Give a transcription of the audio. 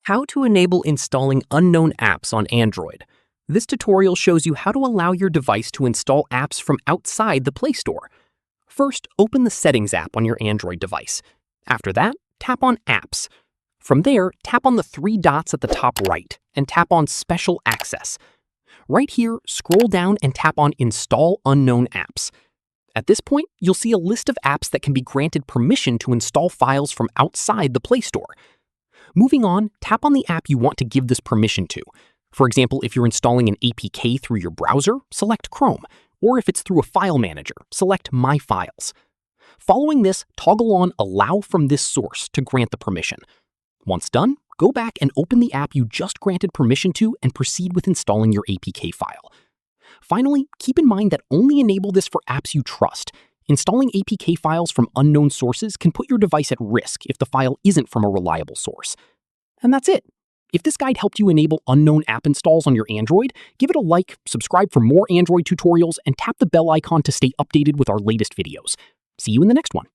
How to enable installing unknown apps on Android. This tutorial shows you how to allow your device to install apps from outside the Play Store. First, open the Settings app on your Android device. After that, tap on Apps. From there, tap on the three dots at the top right and tap on Special Access. Right here, scroll down and tap on Install Unknown Apps. At this point, you'll see a list of apps that can be granted permission to install files from outside the Play Store. Moving on, tap on the app you want to give this permission to. For example, if you're installing an APK through your browser, select Chrome, or if it's through a file manager, select My Files. Following this, toggle on Allow from this source to grant the permission. Once done, go back and open the app you just granted permission to and proceed with installing your APK file. Finally, keep in mind that only enable this for apps you trust. Installing APK files from unknown sources can put your device at risk if the file isn't from a reliable source. And that's it. If this guide helped you enable unknown app installs on your Android, give it a like, subscribe for more Android tutorials, and tap the bell icon to stay updated with our latest videos. See you in the next one.